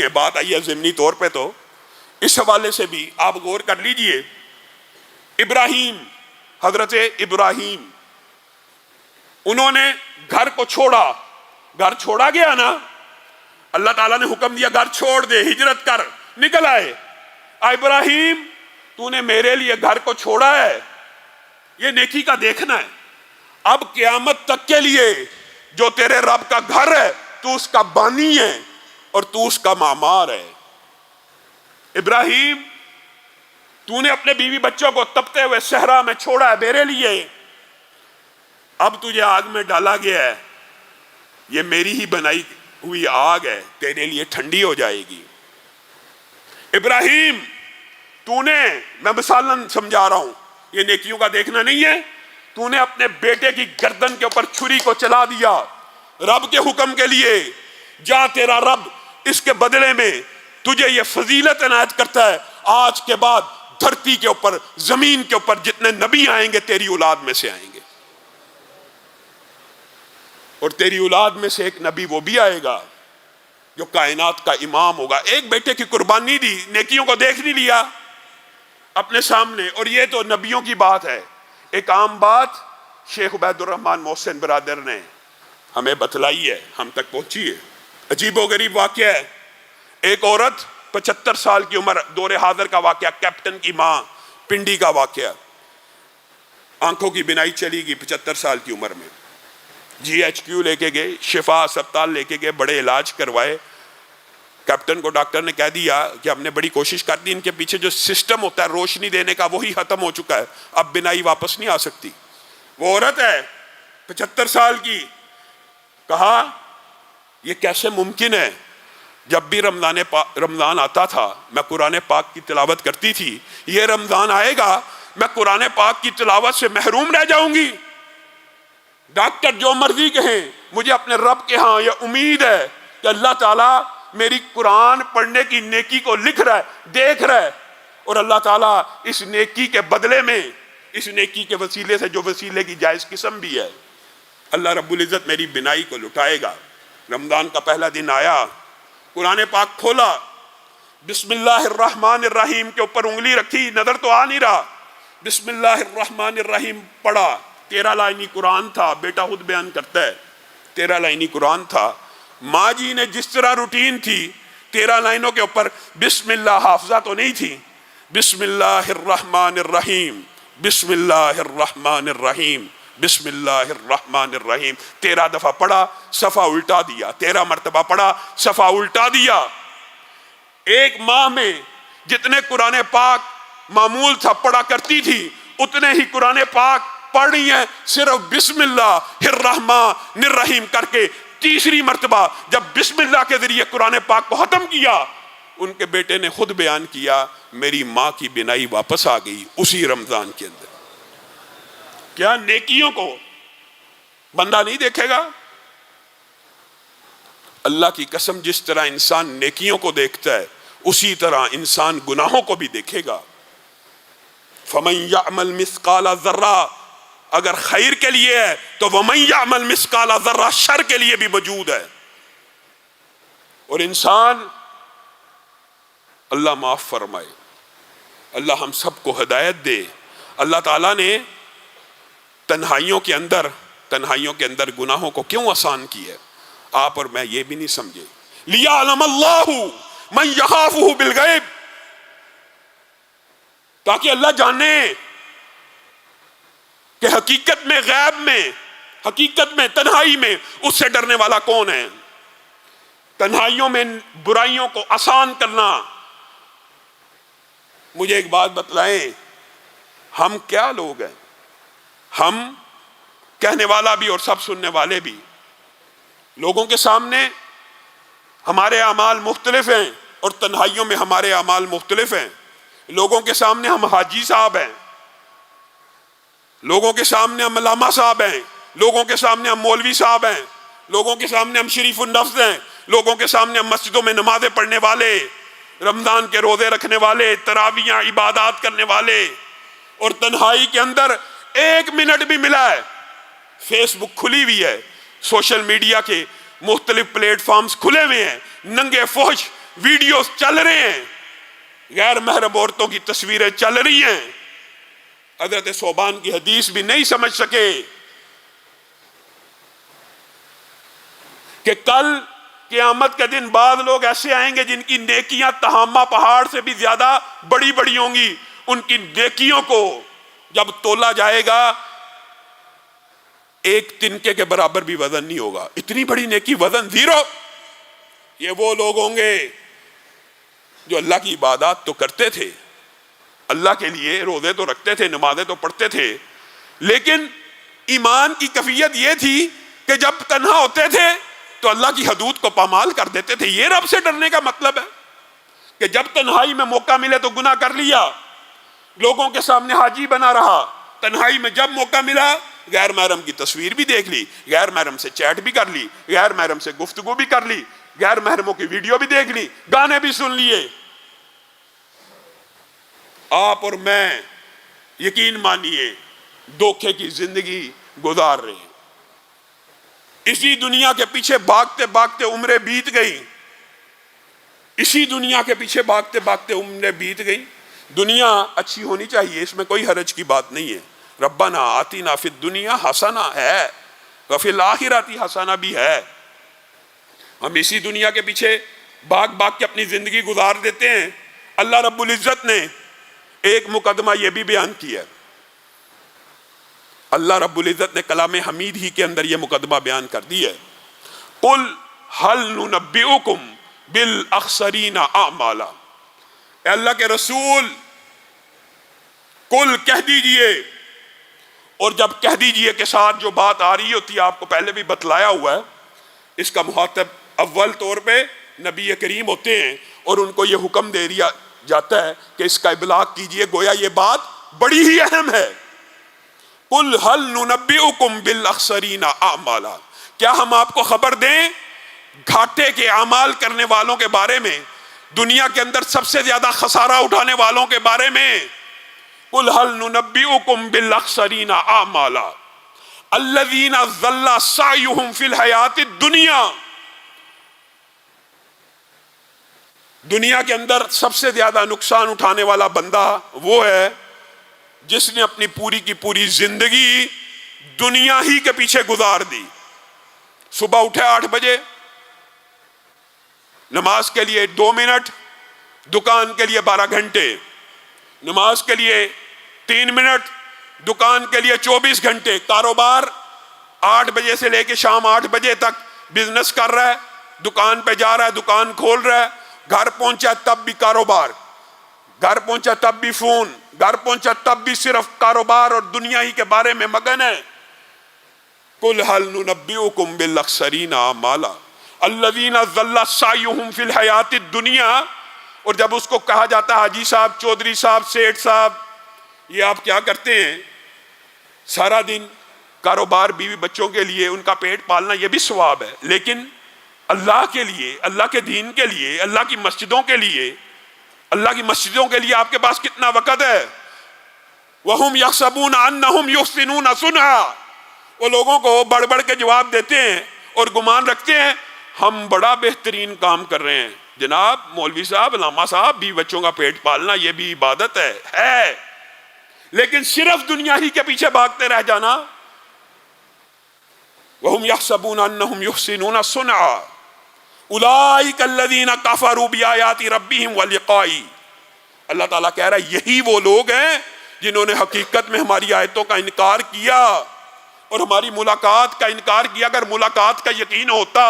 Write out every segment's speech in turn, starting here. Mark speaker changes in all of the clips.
Speaker 1: یہ بات آئی ہے ضمنی طور پہ، تو اس حوالے سے بھی آپ غور کر لیجئے۔ ابراہیم، حضرت ابراہیم، انہوں نے گھر کو چھوڑا، گھر چھوڑا گیا نا، اللہ تعالیٰ نے حکم دیا گھر چھوڑ دے، ہجرت کر، نکل آئے۔ ابراہیم تو نے میرے لیے گھر کو چھوڑا ہے، یہ نیکی کا دیکھنا ہے۔ اب قیامت تک کے لیے جو تیرے رب کا گھر ہے تو اس کا بانی ہے اور تو اس کا معمار ہے۔ ابراہیم تو نے اپنے بیوی بچوں کو تپتے ہوئے صحرا میں چھوڑا ہے میرے لیے، اب تجھے آگ میں ڈالا گیا ہے، یہ میری ہی بنائی ہوئی آگ ہے، تیرے لیے ٹھنڈی ہو جائے گی۔ ابراہیم تو نے، میں مثالاً سمجھا رہا ہوں، یہ نیکیوں کا دیکھنا نہیں ہے، تو نے اپنے بیٹے کی گردن کے اوپر چھری کو چلا دیا رب کے حکم کے لیے، جا تیرا رب اس کے بدلے میں تجھے یہ فضیلت عنایت کرتا ہے، آج کے بعد دھرتی کے اوپر، زمین کے اوپر جتنے نبی آئیں گے تیری اولاد میں سے آئیں گے، اور تیری اولاد میں سے ایک نبی وہ بھی آئے گا جو کائنات کا امام ہوگا۔ ایک بیٹے کی قربانی دی، نیکیوں کو دیکھ نہیں لیا اپنے سامنے، اور یہ تو نبیوں کی بات ہے۔ ایک عام بات شیخ عبید الرحمن محسن برادر نے ہمیں بتلائی ہے، ہم تک پہنچی ہے، عجیب و غریب واقعہ ہے۔ ایک عورت 75 سال کی عمر، دور حاضر کا واقعہ، کیپٹن کی ماں، پنڈی کا واقعہ، آنکھوں کی بینائی چلی گئی 75 سال کی عمر میں، جی ایچ کیو لے کے گئے، شفا اسپتال لے کے گئے، بڑے علاج کروائے۔ کیپٹن کو ڈاکٹر نے کہہ دیا کہ ہم نے بڑی کوشش کر دی، ان کے پیچھے جو سسٹم ہوتا ہے روشنی دینے کا وہی ختم ہو چکا ہے، اب بینائی واپس نہیں آ سکتی۔ وہ عورت ہے 75 سال کی، کہا یہ کیسے ممکن ہے؟ جب بھی رمضان آتا تھا میں قرآن پاک کی تلاوت کرتی تھی، یہ رمضان آئے گا میں قرآن پاک کی تلاوت سے محروم رہ جاؤں گی۔ ڈاکٹر جو مرضی کہیں، مجھے اپنے رب کے ہاں یہ امید ہے کہ اللہ تعالیٰ میری قرآن پڑھنے کی نیکی کو لکھ رہا ہے، دیکھ رہا ہے، اور اللہ تعالیٰ اس نیکی کے بدلے میں، اس نیکی کے وسیلے سے جو وسیلے کی جائز قسم بھی ہے، اللہ رب العزت میری بینائی کو لٹائے گا۔ رمضان کا پہلا دن آیا، قرآن پاک کھولا، بسم اللہ الرحمن الرحیم کے اوپر انگلی رکھی، نظر تو آ نہیں رہا، بسم اللہ الرحمن الرحیم پڑھا، 13 لائنی قرآن تھا، بیٹا خود بیان کرتا ہے 13 لائنی قرآن تھا۔ ماں جی نے جس طرح روٹین تھی 13 لائنوں کے اوپر بسم اللہ حافظہ تو نہیں تھی، بسم اللہ الرحمن الرحیم، بسم اللہ الرحمن الرحیم، بسم اللہ الرحمن الرحیم 13 دفعہ پڑھا، صفحہ الٹا دیا، 13 مرتبہ پڑھا، صفحہ الٹا دیا۔ ایک ماہ میں جتنے قرآن پاک معمول تھا پڑھا کرتی تھی، اتنے ہی قرآن پاک پڑھ رہی ہیں، صرف بسم اللہ الرحمن الرحیم کر کے۔ تیسری مرتبہ جب بسم اللہ کے ذریعے قرآن پاک کو ختم کیا، ان کے بیٹے نے خود بیان کیا میری ماں کی بینائی واپس آ گئی اسی رمضان کے اندر۔ کیا نیکیوں کو بندہ نہیں دیکھے گا؟ اللہ کی قسم جس طرح انسان نیکیوں کو دیکھتا ہے اسی طرح انسان گناہوں کو بھی دیکھے گا۔ فَمَن يَعْمَلْ مِثْقَالَ ذَرَّةٍ، اگر خیر کے لیے ہے تو وَمَن يَعْمَلْ مِثْقَالَ ذَرَّةٍ، شر کے لیے بھی موجود ہے۔ اور انسان، اللہ معاف فرمائے، اللہ ہم سب کو ہدایت دے۔ اللہ تعالیٰ نے تنہائیوں کے اندر گناہوں کو کیوں آسان کی ہے؟ آپ اور میں یہ بھی نہیں سمجھے۔ لِيَعْلَمَ اللَّهُ مَن يَخَافُهُ بِالْغَيْبِ، تاکہ اللہ جانے کہ حقیقت میں، غیب میں، حقیقت میں، تنہائی میں اس سے ڈرنے والا کون ہے۔ تنہائیوں میں برائیوں کو آسان کرنا۔ مجھے ایک بات بتلائیں، ہم کیا لوگ ہیں؟ ہم کہنے والا بھی اور سب سننے والے بھی، لوگوں کے سامنے ہمارے اعمال مختلف ہیں اور تنہائیوں میں ہمارے اعمال مختلف ہیں۔ لوگوں کے سامنے ہم حاجی صاحب ہیں، لوگوں کے سامنے ہم علامہ صاحب ہیں، لوگوں کے سامنے ہم مولوی صاحب ہیں، لوگوں کے سامنے ہم شریف النفس ہیں، لوگوں کے سامنے ہم مسجدوں میں نمازیں پڑھنے والے، رمضان کے روزے رکھنے والے، تراویحاں عبادات کرنے والے، اور تنہائی کے اندر 1 منٹ بھی ملا ہے، فیس بک کھلی ہوئی ہے، سوشل میڈیا کے مختلف پلیٹ فارمز کھلے ہوئے ہیں، ننگے فحش ویڈیوز چل رہے ہیں، غیر محرم عورتوں کی تصویریں چل رہی ہیں، حضرت ثوبان کی حدیث بھی نہیں سمجھ سکے کہ کل قیامت کے دن بعد لوگ ایسے آئیں گے جن کی نیکیاں تہامہ پہاڑ سے بھی زیادہ بڑی بڑی ہوں گی، ان کی نیکیوں کو جب تولا جائے گا ایک تنکے کے برابر بھی وزن نہیں ہوگا، اتنی بڑی نیکی وزن زیرو۔ یہ وہ لوگ ہوں گے جو اللہ کی عبادات تو کرتے تھے، اللہ کے لیے روزے تو رکھتے تھے، نمازیں تو پڑھتے تھے، لیکن ایمان کی کیفیت یہ تھی کہ جب تنہا ہوتے تھے تو اللہ کی حدود کو پامال کر دیتے تھے۔ یہ رب سے ڈرنے کا مطلب ہے کہ جب تنہائی میں موقع ملے تو گناہ کر لیا، لوگوں کے سامنے حاجی بنا رہا، تنہائی میں جب موقع ملا غیر محرم کی تصویر بھی دیکھ لی، غیر محرم سے چیٹ بھی کر لی، غیر محرم سے گفتگو بھی کر لی، غیر محرموں کی ویڈیو بھی دیکھ لی، گانے بھی سن لیے۔ آپ اور میں یقین مانیے دھوکے کی زندگی گزار رہے ہیں، اسی دنیا کے پیچھے بھاگتے بھاگتے عمریں بیت گئی، اسی دنیا کے پیچھے بھاگتے بھاگتے عمریں بیت گئی۔ دنیا اچھی ہونی چاہیے، اس میں کوئی حرج کی بات نہیں ہے، ربنا آتینا فی الدنیا حسنہ ہے، وفی الآخرۃ حسنہ بھی ہے۔ ہم اسی دنیا کے پیچھے بھاگ بھاگ کے اپنی زندگی گزار دیتے ہیں۔ اللہ رب العزت نے ایک مقدمہ یہ بھی بیان کیا ہے، اللہ رب العزت نے کلام حمید ہی کے اندر یہ مقدمہ بیان کر دی ہے، قل هل ننبئکم بالاخسرین اعمالا، اے اللہ کے رسول قل کہہ دیجئے، اور جب کہہ دیجئے کے ساتھ جو بات آ رہی ہوتی ہے آپ کو پہلے بھی بتلایا ہوا ہے، اس کا مخاطب اول طور پہ نبی کریم ہوتے ہیں اور ان کو یہ حکم دے دیا جاتا ہے کہ اس کا ابلاغ کیجئے، گویا یہ بات بڑی ہی اہم ہے۔ قل هل ننبئکم بالاخسرین اعمالا، کیا ہم آپ کو خبر دیں گھاٹے کے اعمال کرنے والوں کے بارے میں، دنیا کے اندر سب سے زیادہ خسارہ اٹھانے والوں کے بارے میں؟ قل هل ننبئکم بالاخسرین اعمالا الذین ضل سعیہم فی الحیاۃ الدنیا، دنیا کے اندر سب سے زیادہ نقصان اٹھانے والا بندہ وہ ہے جس نے اپنی پوری کی پوری زندگی دنیا ہی کے پیچھے گزار دی۔ صبح اٹھے 8 بجے، نماز کے لیے 2 منٹ، دکان کے لیے 12 گھنٹے، نماز کے لیے 3 منٹ، دکان کے لیے 24 گھنٹے، کاروبار 8 بجے سے لے کے شام 8 بجے تک بزنس کر رہا ہے، دکان پہ جا رہا ہے، دکان کھول رہا ہے، گھر پہنچا تب بھی کاروبار، گھر پہنچا تب بھی فون، گھر پہنچا تب بھی صرف کاروبار اور دنیا ہی کے بارے میں مگن ہے۔ قل هل ننبئکم بالاخسرین اعمالا الذین ضل سعیہم فی الحیاۃ الدنیا، اور جب اس کو کہا جاتا ہے حاجی صاحب، چودھری صاحب، سیٹھ صاحب، یہ آپ کیا کرتے ہیں؟ سارا دن کاروبار، بیوی بچوں کے لیے ان کا پیٹ پالنا، یہ بھی ثواب ہے، لیکن اللہ کے لیے، اللہ کے دین کے لیے، اللہ کی مسجدوں کے لیے، اللہ کی مسجدوں کے لیے آپ کے پاس کتنا وقت ہے؟ وَهُمْ يَحْسَبُونَ أَنَّهُمْ يُحْسِنُونَ صُنْعًا، وہ لوگوں کو بڑھ بڑھ کے جواب دیتے ہیں اور گمان رکھتے ہیں ہم بڑا بہترین کام کر رہے ہیں۔ جناب مولوی صاحب، علامہ صاحب، بھی بچوں کا پیٹ پالنا یہ بھی عبادت ہے، لیکن صرف دنیا ہی کے پیچھے بھاگتے رہ جانا۔ وَهُمْ يَحْسَبُونَ أَنَّهُمْ يُحْسِنُونَ صُنْعًا اولئک الذین کفروا بآیات ربہم ولقائہ، اللہ تعالیٰ کہہ رہا ہے یہی وہ لوگ ہیں جنہوں نے حقیقت میں ہماری آیتوں کا انکار کیا اور ہماری ملاقات کا انکار کیا۔ اگر ملاقات کا یقین ہوتا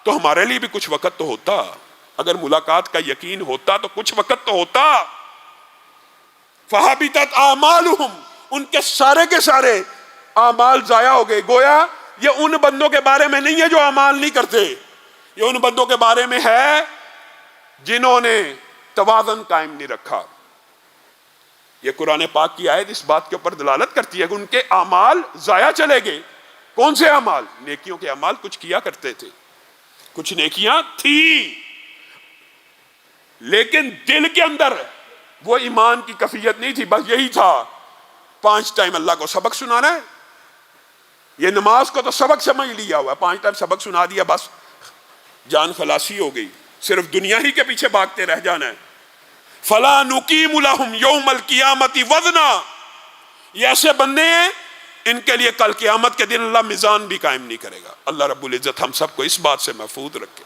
Speaker 1: تو ہمارے لیے بھی کچھ وقت تو ہوتا، اگر ملاقات کا یقین ہوتا تو کچھ وقت تو ہوتا۔ فَحَبِطَتْ أَعْمَالُهُمْ، ان کے سارے اعمال ضائع ہو گئے۔ گویا یہ ان بندوں کے بارے میں نہیں ہے جو اعمال نہیں کرتے، یہ ان بندوں کے بارے میں ہے جنہوں نے توازن قائم نہیں رکھا۔ یہ قرآن پاک کی آیت اس بات کے اوپر دلالت کرتی ہے کہ ان کے اعمال ضائع چلے گئے۔ کون سے اعمال؟ نیکیوں کے اعمال کچھ کیا کرتے تھے، کچھ نیکیاں تھی، لیکن دل کے اندر وہ ایمان کی کیفیت نہیں تھی، بس یہی تھا 5 ٹائم اللہ کو سبق سنانا ہے۔ یہ نماز کو تو سبق سمجھ لیا ہوا ہے، 5 ٹائم سبق سنا دیا بس جان خلاصی ہو گئی، صرف دنیا ہی کے پیچھے بھاگتے رہ جانا ہے. فَلَا نُقِيمُ لَهُمْ يَوْمَ الْقِيَامَةِ وَزْنًا. یہ ایسے بندے ہیں ان کے لیے کل قیامت کے دن اللہ میزان بھی قائم نہیں کرے گا. اللہ رب العزت ہم سب کو اس بات سے محفوظ رکھے.